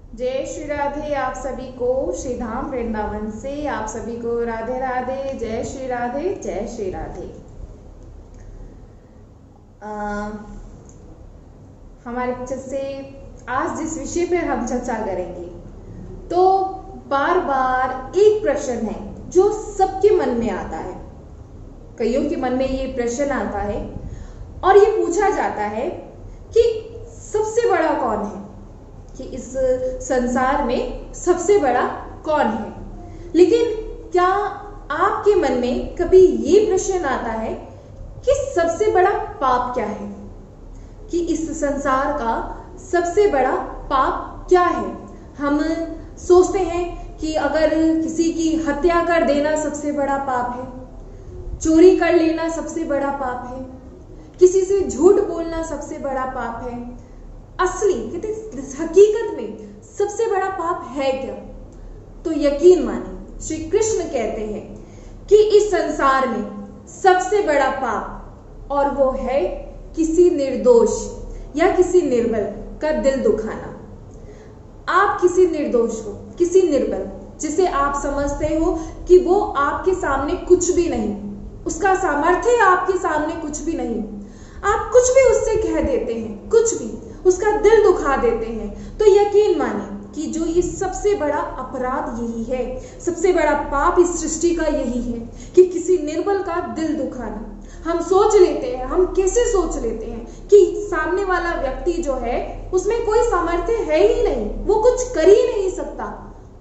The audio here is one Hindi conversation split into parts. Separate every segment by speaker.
Speaker 1: जय श्री राधे। आप सभी को श्री धाम वृंदावन से आप सभी को राधे राधे। जय श्री राधे, जय श्री राधे। हमारे से आज जिस विषय पर हम चर्चा करेंगे तो बार बार एक प्रश्न है जो सबके मन में आता है। कईयों के मन में ये प्रश्न आता है और ये पूछा जाता है कि सबसे बड़ा कौन है, कि इस संसार में सबसे बड़ा कौन है। लेकिन क्या आपके मन में कभी ये प्रश्न आता है कि सबसे बड़ा पाप क्या है, कि इस संसार का सबसे बड़ा पाप क्या है। हम सोचते हैं कि अगर किसी की हत्या कर देना सबसे बड़ा पाप है, चोरी कर लेना सबसे बड़ा पाप है, किसी से झूठ बोलना सबसे बड़ा पाप है। असली कहते हकीकत में सबसे बड़ा पाप है क्या? तो यकीन मानिए, श्री कृष्ण कहते हैं कि इस संसार में सबसे बड़ा पाप और वो है किसी निर्दोष या किसी निर्बल का दिल दुखाना। आप किसी निर्दोष को, किसी निर्बल जिसे आप समझते हो कि वो आपके सामने कुछ भी नहीं, उसका सामर्थ्य आपके सामने कुछ भी नहीं, आप कुछ भी उससे कह देते हैं, कुछ भी उसका दिल दुखा देते हैं, तो यकीन मानिए कि जो ये सबसे बड़ा अपराध यही है, सबसे बड़ा पाप इस सृष्टि का यही है कि किसी निर्बल का दिल दुखाना। हम सोच लेते हैं, हम कैसे सोच लेते हैं कि सामने वाला व्यक्ति जो है उसमें कोई सामर्थ्य है ही नहीं, वो कुछ कर ही नहीं सकता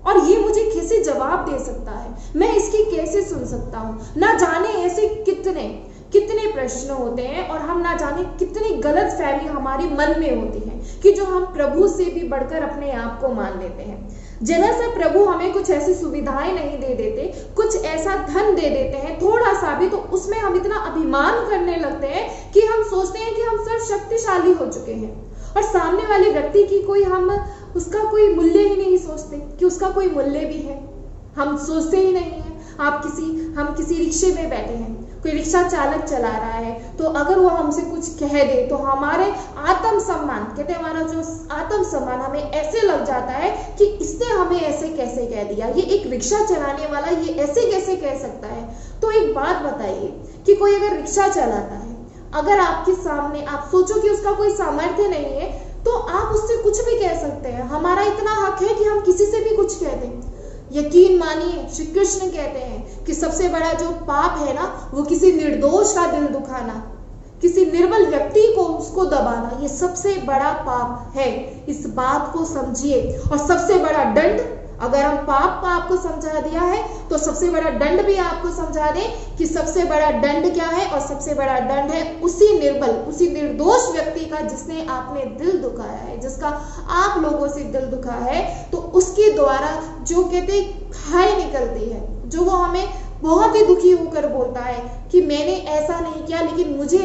Speaker 1: और ये मुझे कैसे जवाब दे सकता है, मैं इसकी कैसे सुन सकता हूँ। ना जाने ऐसे कितने कितने प्रश्न होते हैं और हम ना जाने कितनी गलत फहमी हमारे मन में होती है कि जो हम प्रभु से भी बढ़कर अपने आप को मान लेते हैं। जरा सा प्रभु हमें कुछ ऐसी सुविधाएं नहीं दे देते, कुछ ऐसा धन दे देते हैं थोड़ा सा भी, तो उसमें हम इतना अभिमान करने लगते हैं कि हम सोचते हैं कि हम सर्वशक्तिशाली हो चुके हैं और सामने वाले व्यक्ति की कोई हम उसका कोई मूल्य ही नहीं सोचते कि उसका कोई मूल्य भी है। हम सोचते ही नहीं है। हम किसी रिक्शे में बैठे हैं, कोई रिक्शा चालक चला रहा है, तो अगर वो हमसे कुछ कह दे तो हमारे आत्मसम्मान, कहते हैं हमारा जो आत्मसम्मान हमें ऐसे लग जाता है कि इसने हमें ऐसे कैसे कह दिया, ये एक रिक्शा चलाने वाला ये ऐसे कैसे कह सकता है। तो एक बात बताइए कि कोई अगर रिक्शा चलाता है, अगर आपके सामने आप सोचो कि उसका कोई सामर्थ्य नहीं है, तो आप उससे कुछ भी कह सकते हैं। हमारा इतना हक है कि हम किसी से भी कुछ कह दें। यकीन मानिए, श्री कृष्ण कहते हैं कि सबसे बड़ा जो पाप है ना, वो किसी निर्दोष का दिल दुखाना, किसी निर्बल व्यक्ति को उसको दबाना, ये सबसे बड़ा पाप है। इस बात को समझिए। और सबसे बड़ा दंड, अगर हम पाप को आपको समझा दिया है तो सबसे बड़ा दंड भी आपको समझा दें कि सबसे बड़ा दंड क्या है। और सबसे बड़ा दंड है उसी निर्बल, उसी निर्दोष व्यक्ति का जिसने आपने दिल दुखाया है, जिसका आप लोगों से दिल दुखा है, तो उसके द्वारा जो कहते खाई निकलती है, जो वो हमें बहुत ही दुखी होकर बोलता है कि मैंने ऐसा नहीं किया लेकिन मुझे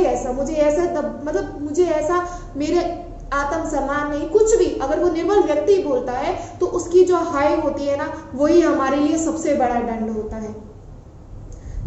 Speaker 1: ऐसा मेरे आत्मसम्मान नहीं, कुछ भी अगर वो निर्बल व्यक्ति बोलता है तो उसकी जो हाय होती है ना, वही हमारे लिए सबसे बड़ा दंड होता है।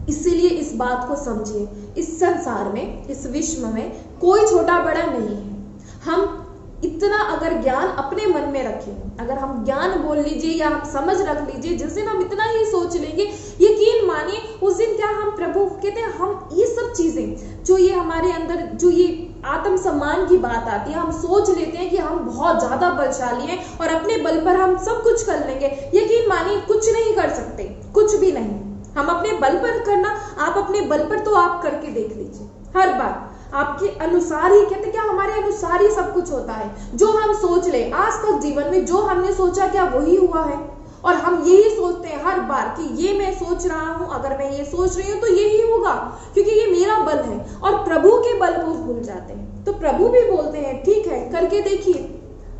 Speaker 1: इसीलिए इस बात को समझिए, इस संसार में, इस विश्व में कोई छोटा बड़ा नहीं है। हम इतना अगर ज्ञान अपने मन में रखें, अगर हम ज्ञान बोल लीजिए या हम समझ रख लीजिए, जिस दिन हम इतना ही सोच लेंगे, यकीन मानिए उस दिन क्या हम प्रभु कहते हैं, हम ये सब चीजें जो ये हमारे अंदर जो ये आत्मसम्मान की बात आती है, हम सोच लेते हैं कि हम बहुत ज्यादा बलशाली हैं और अपने बल पर हम सब कुछ कर लेंगे। यकीन मानिए कुछ नहीं कर सकते, कुछ भी नहीं। हम अपने बल पर करना, आप अपने बल पर तो आप करके देख लीजिए, हर बार आपके अनुसार ही, कहते क्या हमारे अनुसार ही सब कुछ होता है। जो हम सोच ले आज तक जीवन में, जो हमने सोचा क्या वही हुआ है। और हम यही सोचते हैं हर बार कि ये मैं सोच रहा हूं, अगर मैं ये सोच रही हूं तो यही होगा, क्योंकि ये मेरा बल है। और प्रभु के बल को भूल जाते हैं। तो प्रभु भी बोलते हैं ठीक है, करके देखिए,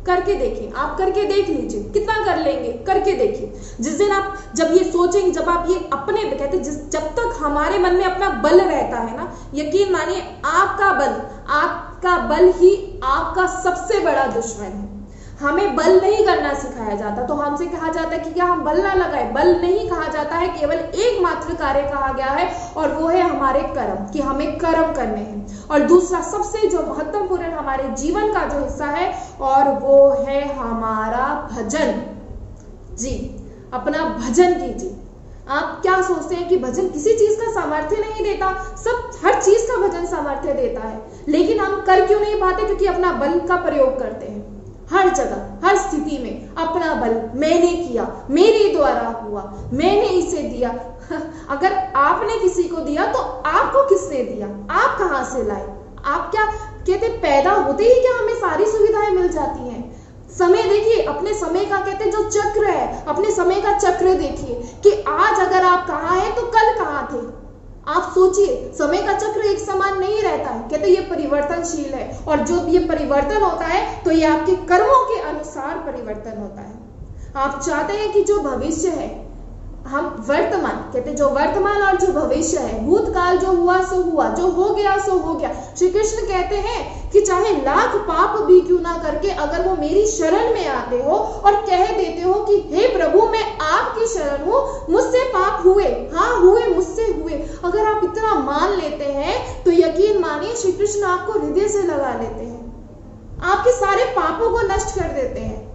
Speaker 1: करके देखिए, आप करके देख लीजिए, कितना कर लेंगे, करके देखिए। जिस दिन आप जब ये सोचेंगे, जब आप ये अपने कहते जब तक हमारे मन में अपना बल रहता है ना, यकीन मानिए आपका बल ही आपका सबसे बड़ा दुश्मन है। हमें बल नहीं करना सिखाया जाता। तो हमसे कहा जाता है कि क्या हम बल ना लगाए, बल नहीं कहा जाता है, केवल एकमात्र कार्य कहा गया है और वो है हमारे कर्म, कि हमें कर्म करने हैं। और दूसरा सबसे जो महत्वपूर्ण हमारे जीवन का जो हिस्सा है और वो है हमारा भजन। जी, अपना भजन कीजिए। आप क्या सोचते हैं कि भजन किसी चीज का सामर्थ्य नहीं देता? सब हर चीज का भजन सामर्थ्य देता है, लेकिन हम कर क्यों नहीं पाते? क्योंकि अपना बल का प्रयोग करते हैं हर जगह, हर स्थिति में। अपना बल, मैंने किया, मेरे द्वारा हुआ, मैंने इसे दिया। अगर आपने किसी को दिया तो आपको किसने दिया? आप कहां से लाए? आप क्या कहते, पैदा होते ही क्या हमें सारी सुविधाएं मिल जाती हैं? समय देखिए, अपने समय का कहते जो चक्र है, अपने समय का चक्र देखिए कि आज अगर आप कहाँ हैं तो कल कहाँ थे। आप सोचिए, समय का चक्र एक समान नहीं रहता है, कहते ये परिवर्तनशील है। और जो ये परिवर्तन होता है तो ये आपके कर्मों के अनुसार परिवर्तन होता है। आप चाहते हैं कि जो भविष्य है, हम वर्तमान कहते जो वर्तमान और जो भविष्य है, भूतकाल जो हुआ सो हुआ, जो हो गया सो हो गया। श्री कृष्ण कहते हैं कि चाहे लाख पाप भी क्यों ना करके अगर वो मेरी शरण में आते हो और कह देते हो कि हे प्रभु मैं आपकी शरण हूं, मुझसे पाप हुए, हाँ हुए, मुझसे हुए, अगर आप इतना मान लेते हैं तो यकीन मानिए श्री कृष्ण आपको हृदय से लगा लेते हैं, आपके सारे पापों को नष्ट कर देते हैं।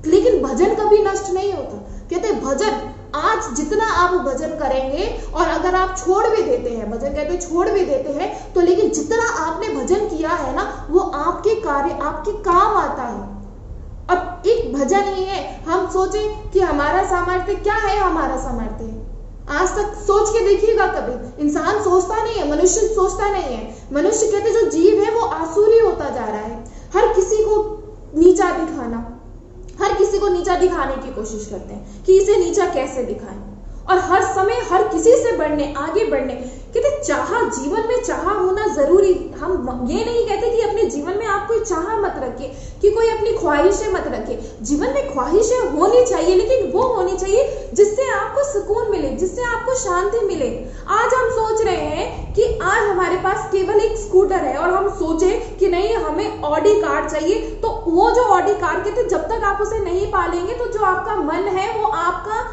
Speaker 1: लेकिन भजन कभी नष्ट नहीं होता। कहते भजन, आज जितना आप भजन करेंगे और अगर आप छोड़ भी देते हैं, भजन कहते छोड़ भी देते हैं, तो लेकिन जितना आपने भजन किया है ना, वो आपके कार्य, आपके काम आता है। अब एक भजन ही है, हम सोचें कि हमारा सामर्थ्य क्या है? हमारा सामर्थ्य आज तक सोच के देखिएगा, कभी इंसान सोचता नहीं है, मनुष्य सोचता नहीं है। मनुष्य कहते जो जीव है वो आसुरी होता जा रहा है। हर किसी को नीचा दिखाना, हर किसी को नीचा दिखाने की कोशिश करते हैं कि इसे नीचा कैसे दिखाएं, और हर समय हर किसी से बढ़ने, आगे बढ़ने। कहते चाह, जीवन में चाह होना जरूरी। हम ये नहीं कहते कि अपने जीवन में आप कोई चाह मत रखिए, कि कोई अपनी ख्वाहिशें मत रखिए। जीवन में ख्वाहिशें होनी चाहिए, लेकिन वो होनी चाहिए जिससे आपको सुकून मिले, जिससे आपको शांति मिले। आज हम सोच रहे हैं कि आज हमारे पास केवल एक स्कूटर है और हम सोचे कि नहीं हमें ऑडी कार चाहिए, तो वो जो ऑडी कार कहते जब तक आप उसे नहीं पालेंगे तो जो आपका मन है वो आपका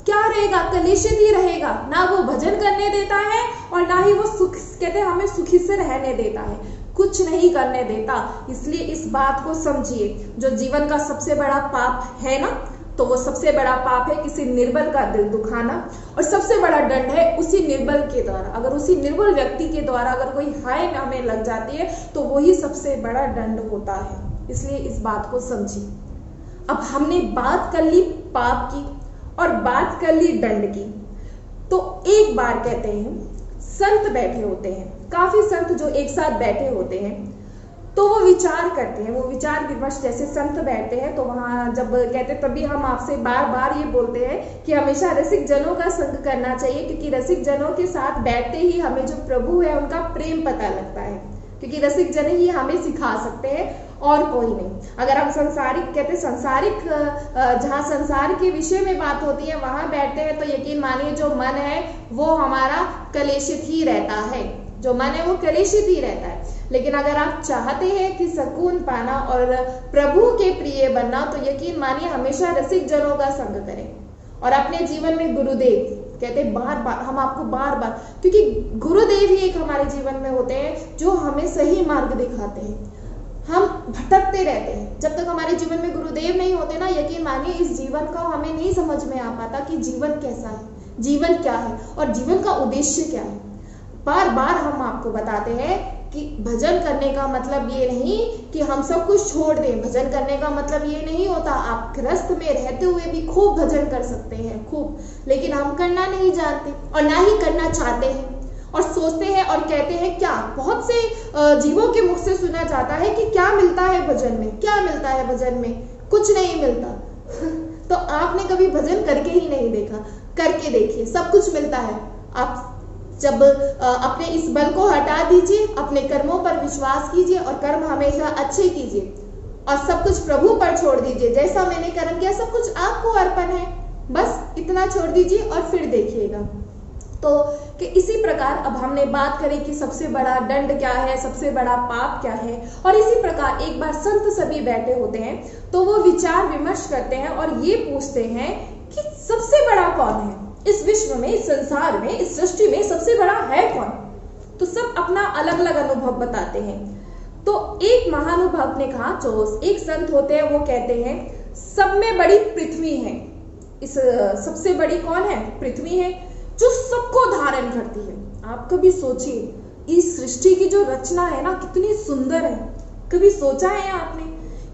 Speaker 1: क्या रहेगा? कलेशित ही रहेगा। ना वो भजन करने देता है और ना ही वो सुख, कहते हैं हमें सुखी से रहने देता है, कुछ नहीं करने देता। इसलिए इस बात को समझिए, जो जीवन का सबसे बड़ा पाप है ना, तो वो सबसे बड़ा पाप है किसी निर्बल का दिल दुखाना, और सबसे बड़ा दंड है उसी निर्बल के द्वारा, अगर उसी निर्बल व्यक्ति के द्वारा अगर कोई हाय हमें लग जाती है तो वही सबसे बड़ा दंड होता है। इसलिए इस बात को समझिए। अब हमने बात कर ली पाप की और बात कर ली दंड की, तो एक बार कहते हैं संत बैठे होते हैं, काफी संत जो एक साथ बैठे होते हैं, तो वो विचार करते हैं, वो विचार विमर्श, जैसे संत बैठते हैं तो वहां जब कहते, तभी हम आपसे बार बार ये बोलते हैं कि हमेशा रसिक जनों का संग करना चाहिए, क्योंकि रसिक जनों के साथ बैठते ही हमें जो प्रभु है उनका प्रेम पता लगता है, क्योंकि रसिक जन ही हमें सिखा सकते हैं और कोई नहीं। अगर हम संसारिक कहते संसारिक जहाँ संसार के विषय में बात होती है वहां बैठते हैं तो यकीन मानिए जो मन है वो हमारा कलेशित ही रहता है, जो मन है वो कलेशित ही रहता है। लेकिन अगर आप चाहते हैं कि सुकून पाना और प्रभु के प्रिय बनना, तो यकीन मानिए हमेशा रसिक जनों का संग करें। और अपने जीवन में गुरुदेव कहते बार बार, हम आपको बार बार, क्योंकि गुरुदेव ही एक हमारे जीवन में होते हैं जो हमें सही मार्ग दिखाते हैं। हम भटकते रहते हैं, जब तक हमारे जीवन में गुरुदेव नहीं होते ना, यकीन मानिए इस जीवन का हमें नहीं समझ में आ पाता कि जीवन कैसा है, जीवन क्या है और जीवन का उद्देश्य क्या है। बार बार हम आपको बताते हैं कि भजन करने का मतलब ये नहीं कि हम सब कुछ छोड़ दें, भजन करने का मतलब ये नहीं होता। आप गृहस्थ में रहते हुए भी खूब भजन कर सकते हैं, खूब, लेकिन हम करना नहीं जानते और ना ही करना चाहते हैं, और सोचते हैं और कहते हैं क्या, बहुत से जीवों के मुख से सुना जाता है कि क्या मिलता है भजन में, क्या मिलता है भजन में, कुछ नहीं मिलता। तो आपने कभी भजन करके ही नहीं देखा, करके देखिए, सब कुछ मिलता है। आप जब अपने इस बल को हटा दीजिए, अपने कर्मों पर विश्वास कीजिए और कर्म हमेशा अच्छे कीजिए और सब कुछ प्रभु पर छोड़ दीजिए। जैसा मैंने कर्म किया सब कुछ आपको अर्पण है, बस इतना छोड़ दीजिए और फिर देखिएगा तो कि इसी प्रकार अब हमने बात करी कि सबसे बड़ा दंड क्या है, सबसे बड़ा पाप क्या है, और इसी प्रकार एक बार संत सभी बैठे होते हैं तो वो विचार विमर्श करते हैं और ये पूछते हैं कि सबसे बड़ा कौन है इस विश्व में, इस संसार में, इस सृष्टि में सबसे बड़ा है कौन। तो सब अपना अलग अलग अनुभव बताते हैं। तो एक महानुभाव ने कहा, जो एक संत होते हैं वो कहते हैं सब में बड़ी पृथ्वी है। इस सबसे बड़ी कौन है? पृथ्वी है, जो सबको धारण करती है। आप कभी सोचिए इस सृष्टि की जो रचना है ना कितनी सुंदर है। कभी सोचा है आपने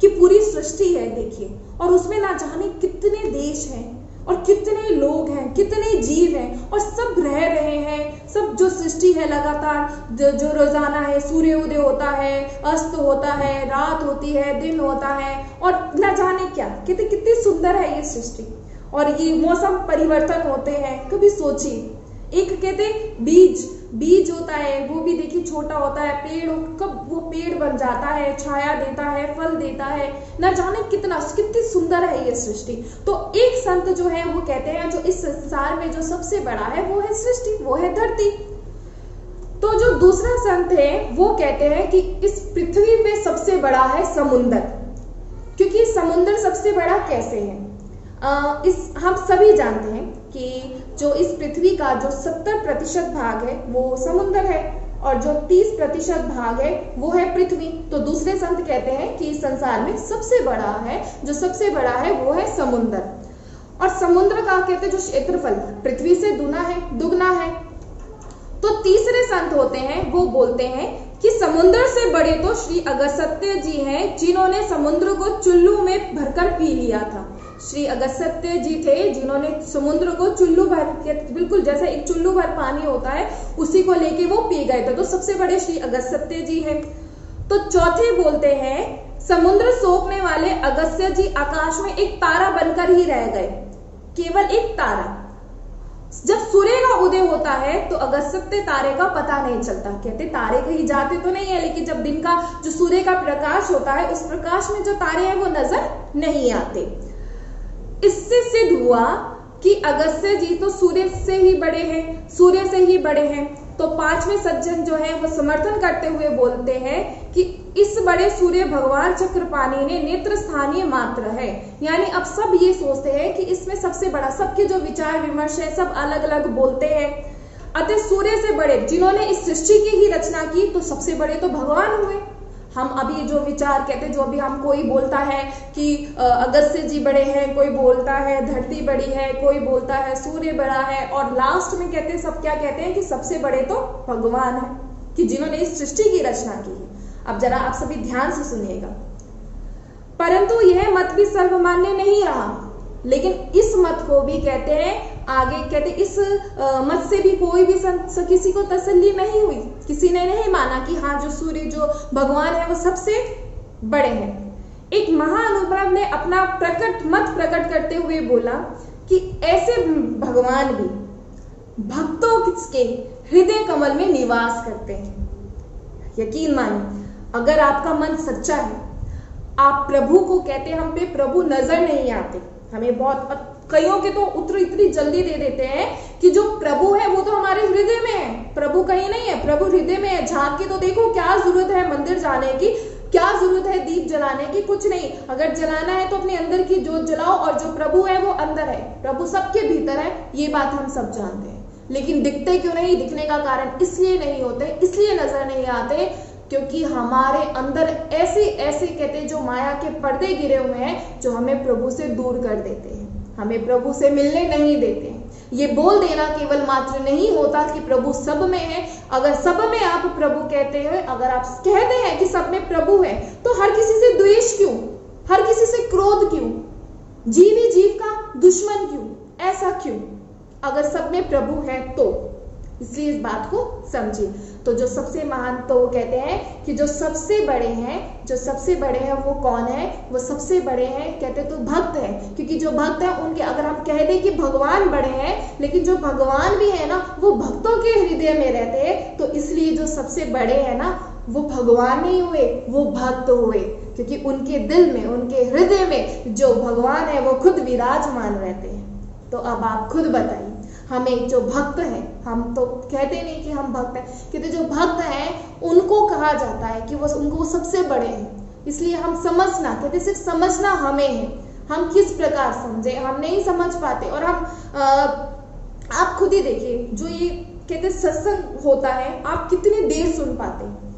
Speaker 1: कि पूरी सृष्टि है देखिए, और उसमें ना जाने कितने देश हैं और कितने लोग हैं, कितने जीव हैं, और सब रह रहे हैं। सब जो सृष्टि है लगातार जो रोजाना है, सूर्य उदय होता है, अस्त होता है, रात होती है, दिन होता है, और न जाने क्या कितनी सुंदर है ये सृष्टि। और ये मौसम परिवर्तन होते हैं। कभी सोचिए एक कहते बीज होता है, वो भी देखिए छोटा होता है, पेड़ कब वो पेड़ बन जाता है, छाया देता है, फल देता है, न जाने कितनी सुंदर है ये सृष्टि। तो एक संत जो है वो कहते हैं जो इस संसार में जो सबसे बड़ा है वो है सृष्टि, वो है धरती। तो जो दूसरा संत है वो कहते हैं कि इस पृथ्वी पे सबसे बड़ा है समुंदर, क्योंकि समुंदर सबसे बड़ा कैसे है। हम सभी जानते हैं कि जो इस पृथ्वी का जो 70% भाग है वो समुंदर है, और जो 30% भाग है वो है पृथ्वी। तो दूसरे संत कहते हैं कि इस संसार में सबसे बड़ा है, जो सबसे बड़ा है वो है समुंदर। और समुद्र का कहते हैं जो क्षेत्रफल पृथ्वी से दुगना है। तो तीसरे संत होते हैं वो बोलते हैं कि समुद्र से बड़े तो श्री अगस्त्य जी हैं, जिन्होंने समुद्र को चुल्लू में भरकर पी लिया था। श्री अगस्त्य जी थे जिन्होंने समुद्र को चुल्लू भर के, बिल्कुल जैसे एक चुल्लू भर पानी होता है उसी को लेके वो पी गए थे। तो सबसे बड़े श्री अगस्त्य जी हैं। तो चौथे बोलते हैं समुद्र सोखने वाले अगस्त्य जी आकाश में एक तारा बनकर ही रह गए, केवल एक तारा। जब सूर्य का उदय होता है तो अगस्त्य तारे का पता नहीं चलता। कहते तारे कहीं जाते तो नहीं है, लेकिन जब दिन का जो सूर्य का प्रकाश होता है उस प्रकाश में जो तारे हैं वो नजर नहीं आते। इससे सिद्ध हुआ कि अगस्त्य जी तो सूर्य से ही बड़े हैं। तो पांचवें सज्जन जो है वो समर्थन करते हुए बोलते हैं कि इस बड़े सूर्य भगवान चक्रपाणी ने नेत्र स्थानीय मात्र है। यानी अब सब ये सोचते हैं कि इसमें सबसे बड़ा, सबके जो विचार विमर्श है सब अलग अलग बोलते हैं। अतः सूर्य से बड़े जिन्होंने इस सृष्टि की ही रचना की तो सबसे बड़े तो भगवान हुए। हम अभी जो विचार कहते हैं, जो अभी हम कोई बोलता है कि अगस्त्य जी बड़े हैं, कोई बोलता है धरती बड़ी है, कोई बोलता है सूर्य बड़ा है, और लास्ट में कहते हैं सब क्या कहते हैं कि सबसे बड़े तो भगवान है, कि जिन्होंने इस सृष्टि की रचना की है। अब जरा आप सभी ध्यान से सुनिएगा। परंतु यह मत भी सर्वमान्य नहीं रहा, लेकिन इस मत को भी कहते हैं आगे, कहते इस मत से भी कोई भी किसी को तसल्ली नहीं हुई। किसी ने नहीं माना कि हाँ जो सूर्य जो भगवान है वो सबसे बड़े हैं। एक महाअनुभव ने अपना मत प्रकट करते हुए बोला कि ऐसे भगवान भी भक्तों के हृदय कमल में निवास करते हैं। यकीन मानिए, अगर आपका मन सच्चा है, आप प्रभु को कहते हैं, हम पे प्रभु नजर नहीं आते, हमें बहुत कईयों के तो उत्तर इतनी जल्दी दे देते हैं कि जो प्रभु है वो तो हमारे हृदय में है, प्रभु कहीं नहीं है, प्रभु हृदय में है। झांक के तो देखो, क्या जरूरत है मंदिर जाने की, क्या जरूरत है दीप जलाने की, कुछ नहीं। अगर जलाना है तो अपने अंदर की जोत जलाओ, और जो प्रभु है वो अंदर है, प्रभु सबके भीतर है, ये बात हम सब जानते हैं। लेकिन दिखते क्यों नहीं? दिखने का कारण इसलिए नहीं होते, इसलिए नजर नहीं आते क्योंकि हमारे अंदर ऐसे कहते जो माया के पर्दे गिरे हुए हैं, जो हमें प्रभु से दूर कर देते हैं, हमें प्रभु से मिलने नहीं देते हैं। ये बोल देना केवल मात्र नहीं होता कि प्रभु सब में है। अगर सब में आप प्रभु कहते हैं, अगर आप कहते हैं कि सब में प्रभु है, तो हर किसी से द्वेष क्यों, हर किसी से क्रोध क्यों, जीव ही जीव का दुश्मन क्यों, ऐसा क्यों? अगर सब में प्रभु है तो इसलिए इस बात को समझिए। तो जो सबसे महान, तो वो कहते हैं कि जो सबसे बड़े हैं वो कौन है? वो सबसे बड़े हैं कहते तो भक्त हैं, क्योंकि जो भक्त हैं उनके, अगर हम कह दें कि भगवान बड़े हैं, लेकिन जो भगवान भी है ना वो भक्तों के हृदय में रहते हैं, तो इसलिए जो सबसे बड़े हैं ना वो भगवान नहीं हुए, वो भक्त हुए, क्योंकि उनके दिल में, उनके हृदय में जो भगवान है वो खुद विराजमान रहते हैं। तो अब आप खुद बताइए, हमें जो भक्त है, हम तो कहते नहीं कि हम भक्त हैं, कहते जो भक्त हैं उनको कहा जाता है कि वो उनको सबसे बड़े हैं। इसलिए हम समझना, कहते सिर्फ समझना हमें है, हम किस प्रकार समझे हम नहीं समझ पाते। और हम आप खुद ही देखिए, जो ये कहते सत्संग होता है आप कितनी देर सुन पाते हैं।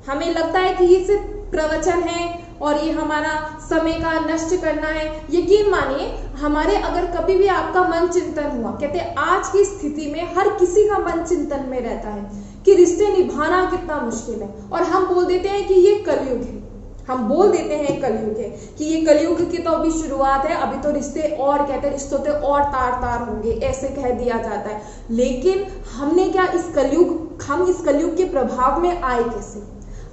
Speaker 1: हमें लगता है कि ये सिर्फ प्रवचन है और ये हमारा समय का नष्ट करना है। यकीन मानिए, हमारे अगर कभी भी आपका मन चिंतन हुआ, कहते आज की स्थिति में हर किसी का मन चिंतन में रहता है कि रिश्ते निभाना कितना मुश्किल है, और हम बोल देते हैं कि ये कलयुग है, हम बोल देते हैं कलयुग है, कि ये कलयुग की तो अभी शुरुआत है, अभी तो रिश्ते और कहते हैं रिश्तों पे और तार तार होंगे, ऐसे कह दिया जाता है। लेकिन हमने क्या हम इस कलयुग के प्रभाव में आए कैसे,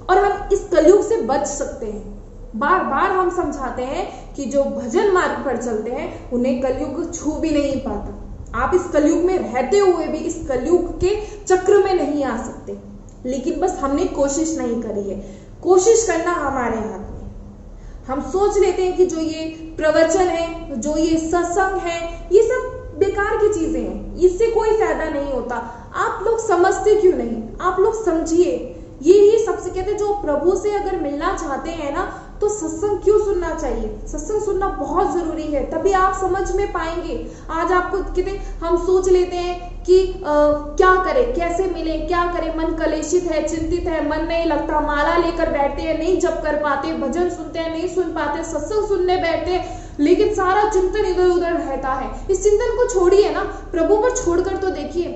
Speaker 1: और हम इस कलयुग से बच सकते हैं। बार बार हम समझाते हैं कि जो भजन मार्ग पर चलते हैं उन्हें कलयुग छू भी नहीं पाता। आप इस कलयुग में रहते हुए भी इस कलयुग के चक्र में नहीं आ सकते, लेकिन बस हमने कोशिश नहीं करी है। कोशिश करना हमारे हाथ में। हम सोच लेते हैं कि जो ये प्रवचन है, जो ये सत्संग है, ये सब बेकार की चीजें हैं, इससे कोई फायदा नहीं होता। आप लोग समझते क्यों नहीं? आप लोग समझिए। ये सबसे कहते जो प्रभु से अगर मिलना चाहते हैं ना, तो सत्संग क्यों सुनना चाहिए? सत्संग सुनना बहुत जरूरी है, तभी आप समझ में पाएंगे। आज आपको कहते हम सोच लेते हैं कि क्या करें, कैसे मिले, क्या करें, मन कलेशित है, चिंतित है, मन नहीं लगता, माला लेकर बैठते हैं, नहीं जप कर पाते, भजन सुनते हैं, नहीं सुन पाते, सत्संग सुनने बैठते हैं, लेकिन सारा चिंतन इधर उधर रहता है। इस चिंतन को छोड़िए ना, प्रभु पर छोड़कर तो देखिए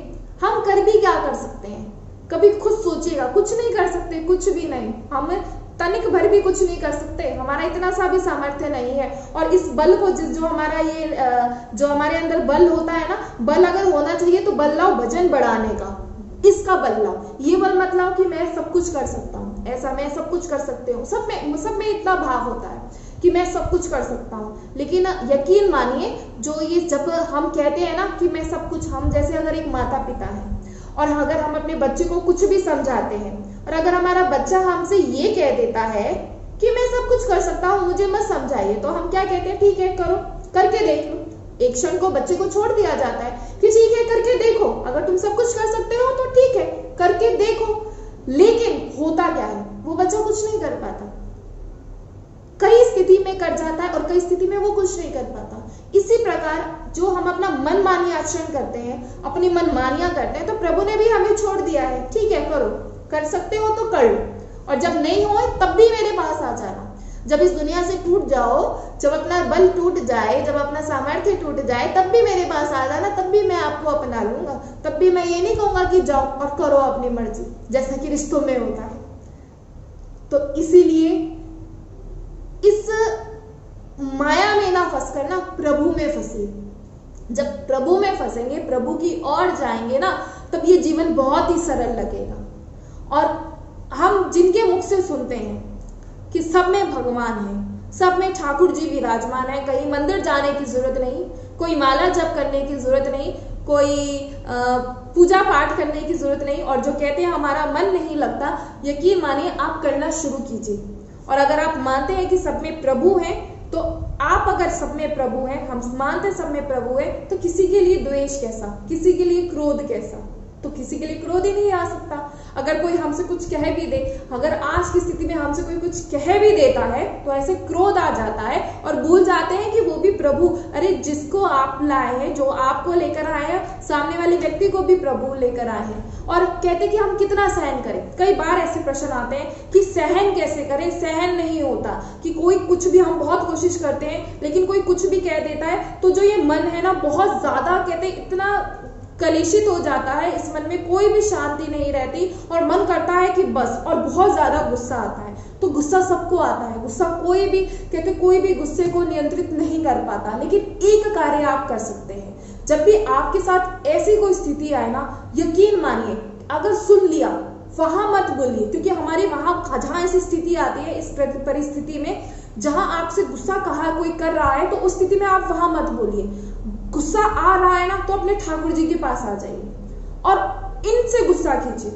Speaker 1: हम कर भी क्या कर सकते हैं। कभी खुद सोचिएगा, कुछ नहीं कर सकते, कुछ भी नहीं। हम तनिक भर भी कुछ नहीं कर सकते, हमारा इतना सा भी सामर्थ्य नहीं है। और इस बल को जो हमारा ये जो हमारे अंदर बल होता है ना, बल अगर होना चाहिए तो बल लाओ भजन बढ़ाने का, इसका बल लाओ। ये बल मत लाओ कि मैं सब कुछ कर सकता हूँ, ऐसा मैं सब कुछ कर सकते हूँ। सब में इतना भाव होता है कि मैं सब कुछ कर सकता हूँ, लेकिन यकीन मानिए जो ये जब हम कहते हैं ना कि मैं सब कुछ, हम जैसे अगर एक माता पिता है और अगर हम अपने बच्चे को कुछ भी समझाते हैं और अगर हमारा बच्चा हमसे ये कह देता है कि मैं सब कुछ कर सकता हूँ, मुझे मत समझाइए, तो हम क्या कहते हैं? ठीक है, करो, करके देख लो। एक क्षण को बच्चे को छोड़ दिया जाता है कि ठीक है, करके देखो, अगर तुम सब कुछ कर सकते हो तो ठीक है, करके देखो। लेकिन होता क्या है, वो बच्चा कुछ नहीं कर पाता। कई स्थिति में कर जाता है और कई स्थिति में वो कुछ नहीं कर पाता। इसी प्रकार जो हम अपना मनमानी आचरण करते हैं, अपनी मनमानियां करते हैं, तो प्रभु ने भी हमें छोड़ दिया है। ठीक है, करो, कर सकते हो तो कर लो, और जब नहीं हो तब भी मेरे पास आ जाना। जब इस दुनिया से टूट जाओ, जब अपना बल टूट जाए, जब अपना सामर्थ्य टूट जाए, तब भी मेरे पास आ जाना, तब भी मैं आपको अपना लूंगा। तब भी मैं ये नहीं कहूंगा कि जाओ और करो अपनी मर्जी, जैसा कि रिश्तों में होता है। तो इसीलिए इस माया में ना फंसकर ना प्रभु में फंसिए। जब प्रभु में फंसेंगे, प्रभु की ओर जाएंगे ना, तब ये जीवन बहुत ही सरल लगेगा। और हम जिनके मुख से सुनते हैं कि सब में भगवान है, सब में ठाकुर जी विराजमान है, कहीं मंदिर जाने की जरूरत नहीं, कोई माला जप करने की जरूरत नहीं, कोई पूजा पाठ करने की जरूरत नहीं, और जो कहते हैं हमारा मन नहीं लगता, यकीन मानिए आप करना शुरू कीजिए। और अगर आप मानते हैं कि सब में प्रभु हैं, तो आप अगर सब में प्रभु हैं, हम मानते सब में प्रभु है, तो किसी के लिए द्वेष कैसा, किसी के लिए क्रोध कैसा? तो किसी के लिए क्रोध ही नहीं आ सकता। अगर कोई हमसे कुछ कह भी दे, अगर आज की स्थिति में हमसे कोई कुछ कह भी देता है, तो ऐसे क्रोध आ जाता है और भूल जाते हैं कि वो भी प्रभु, अरे जिसको आप लाए हैं, जो आपको लेकर आए हैं, सामने वाले व्यक्ति को भी प्रभु लेकर आए हैं। और कहते कि हम कितना सहन करें। कई बार ऐसे प्रश्न आते हैं कि सहन कैसे करें, सहन नहीं होता, कि कोई कुछ भी, हम बहुत कोशिश करते हैं लेकिन कोई कुछ भी कह देता है, तो जो ये मन है ना बहुत ज्यादा कहते इतना कलेशित हो जाता है, इस मन में कोई भी शांति नहीं रहती और मन करता है कि बस, और बहुत ज्यादा गुस्सा आता है। तो गुस्सा सबको आता है, गुस्सा कोई भी कहते कोई भी गुस्से को नियंत्रित नहीं कर पाता। लेकिन एक कार्य आप कर सकते हैं, जब भी आपके साथ ऐसी कोई स्थिति आए ना, यकीन मानिए अगर सुन लिया, वहां मत बोलिए, क्योंकि हमारे वहां जहां ऐसी स्थिति आती है, इस परिस्थिति में जहां आपसे गुस्सा कहा कोई कर रहा है, तो उस स्थिति में आप वहां मत बोलिए। गुस्सा आ रहा है ना, तो अपने ठाकुर जी के पास आ जाइए और इनसे गुस्सा कीजिए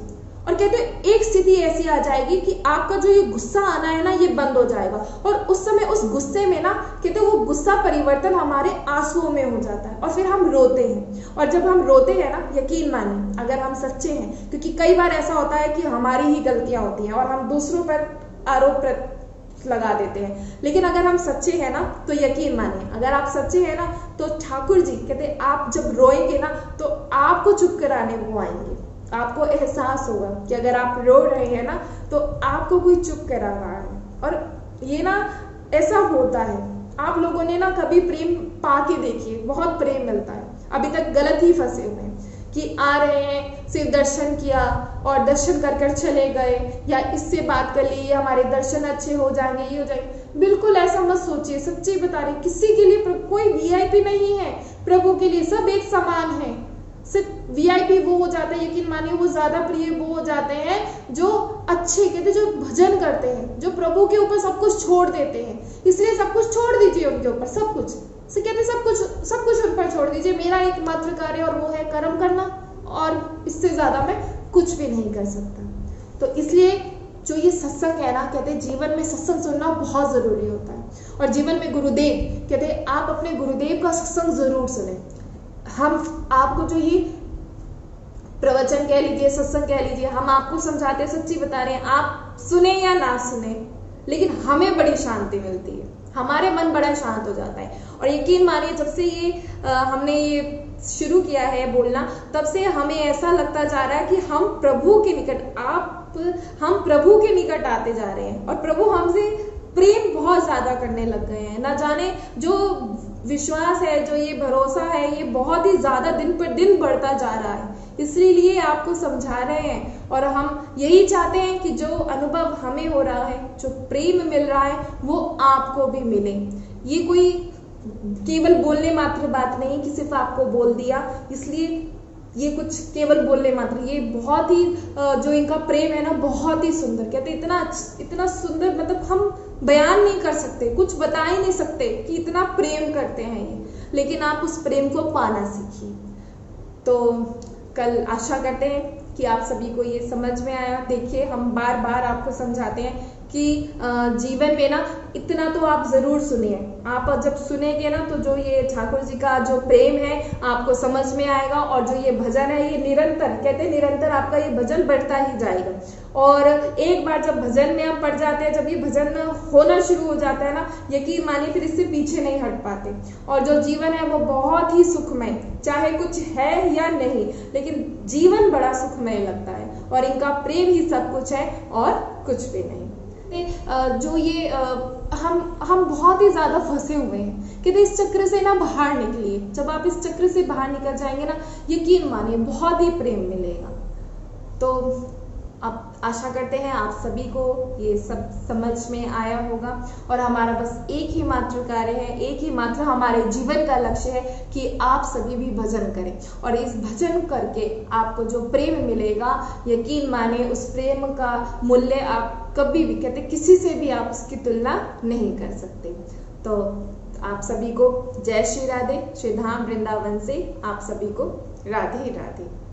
Speaker 1: और कहते हैं एक स्थिति ऐसी आ जाएगी कि आपका जो ये गुस्सा आना है ना, ये बंद हो जाएगा, और उस समय उस गुस्से में ना कहते हैं वो गुस्सा परिवर्तन हमारे आंसुओं में हो जाता है और फिर हम रोते हैं। और जब हम रोते हैं ना, यकीन मानिए अगर हम सच्चे हैं, क्योंकि कई बार ऐसा होता है कि हमारी ही गलतियां होती हैं और हम दूसरों पर आरोप लगा देते हैं, लेकिन अगर हम सच्चे हैं ना तो यकीन मानिए अगर आप सच्चे हैं ना तो ठाकुर जी कहते हैं आप जब रोएंगे ना तो आपको चुप कराने वो आएंगे। आपको एहसास होगा कि अगर आप रो रहे हैं ना तो आपको कोई चुप करा रहा है। और ये ना ऐसा होता है, आप लोगों ने ना कभी प्रेम पाके देखिए, बहुत प्रेम मिलता है। अभी तक गलत ही फंसे हुए हैं कि आ रहे हैं, सिर्फ दर्शन किया और दर्शन कर कर चले गए, या इससे बात कर ली हमारे दर्शन अच्छे हो जाएंगे, ये हो जाएंगे। बिल्कुल ऐसा मत सोचिए, सच्ची बता रही, किसी के लिए कोई वीआईपी नहीं है। प्रभु के लिए सब एक समान है। सिर्फ वीआईपी वो हो जाते हैं, यकीन मानिए वो ज्यादा प्रिय वो हो जाते हैं जो अच्छे कहते, जो भजन करते हैं, जो प्रभु के ऊपर सब कुछ छोड़ देते हैं। इसलिए सब कुछ छोड़ दीजिए उनके ऊपर, सब कुछ से कहते सब कुछ उन पर छोड़ दीजिए। मेरा एकमात्र कार्य और वो है कर्म करना, और इससे ज्यादा मैं कुछ भी नहीं कर सकता। तो इसलिए जो ये सत्संग है ना, कहते हैं जीवन में सत्संग सुनना बहुत जरूरी होता है। और जीवन में गुरुदेव कहते हैं आप अपने गुरुदेव का सत्संग जरूर सुने। हम आपको जो ये प्रवचन कह लीजिए, सत्संग कह लीजिए, हम आपको समझाते हैं, सच्ची बता रहे हैं, आप सुने या ना सुने, लेकिन हमें बड़ी शांति मिलती है, हमारे मन बड़ा शांत हो जाता है। और यकीन मानिए जब से ये हमने ये शुरू किया है बोलना, तब से हमें ऐसा लगता जा रहा है कि हम प्रभु के निकट हम प्रभु के निकट आते जा रहे हैं और प्रभु हमसे प्रेम बहुत ज्यादा करने लग गए हैं। ना जाने जो विश्वास है, जो ये भरोसा है, ये बहुत ही ज्यादा दिन पर दिन बढ़ता जा रहा है। इसलिए आपको समझा रहे हैं और हम यही चाहते हैं कि जो अनुभव हमें हो रहा है, जो प्रेम मिल रहा है, वो आपको भी मिले। ये कोई केवल बोलने मात्र बात नहीं कि सिर्फ आपको बोल दिया, इसलिए ये कुछ केवल बोलने मात्र, ये बहुत ही जो इनका प्रेम है ना, बहुत ही सुंदर। कहते इतना सुंदर, मतलब हम बयान नहीं कर सकते, कुछ बता ही नहीं सकते कि इतना प्रेम करते हैं ये। लेकिन आप उस प्रेम को पाना सीखिए। तो कल आशा करते हैं कि आप सभी को ये समझ में आया। देखिए हम बार बार आपको समझाते हैं कि जीवन में ना इतना तो आप जरूर सुनिए। आप जब सुनेंगे ना तो जो ये ठाकुर जी का जो प्रेम है आपको समझ में आएगा, और जो ये भजन है ये निरंतर, कहते हैं निरंतर आपका ये भजन बढ़ता ही जाएगा। और एक बार जब भजन में हम पड़ जाते हैं, जब ये भजन होना शुरू हो जाता है ना, यकीन मानिए फिर इससे पीछे नहीं हट पाते। और जो जीवन है वो बहुत ही सुखमय, चाहे कुछ है या नहीं, लेकिन जीवन बड़ा सुखमय लगता है। और इनका प्रेम ही सब कुछ है और कुछ भी नहीं। जो ये हम बहुत ही ज्यादा फंसे हुए हैं, कहते इस चक्र से ना बाहर निकलिए। जब आप इस चक्र से बाहर निकल जाएंगे ना, यकीन मानिए बहुत ही प्रेम मिलेगा। तो अब आशा करते हैं आप सभी को ये सब समझ में आया होगा। और हमारा बस एक ही मात्र कार्य है, एक ही मात्र हमारे जीवन का लक्ष्य है कि आप सभी भी भजन करें। और इस भजन करके आपको जो प्रेम मिलेगा, यकीन मानिए उस प्रेम का मूल्य आप कभी भी, कहते किसी से भी आप उसकी तुलना नहीं कर सकते। तो आप सभी को जय श्री राधे। श्री धाम वृंदावन से आप सभी को राधे राधे।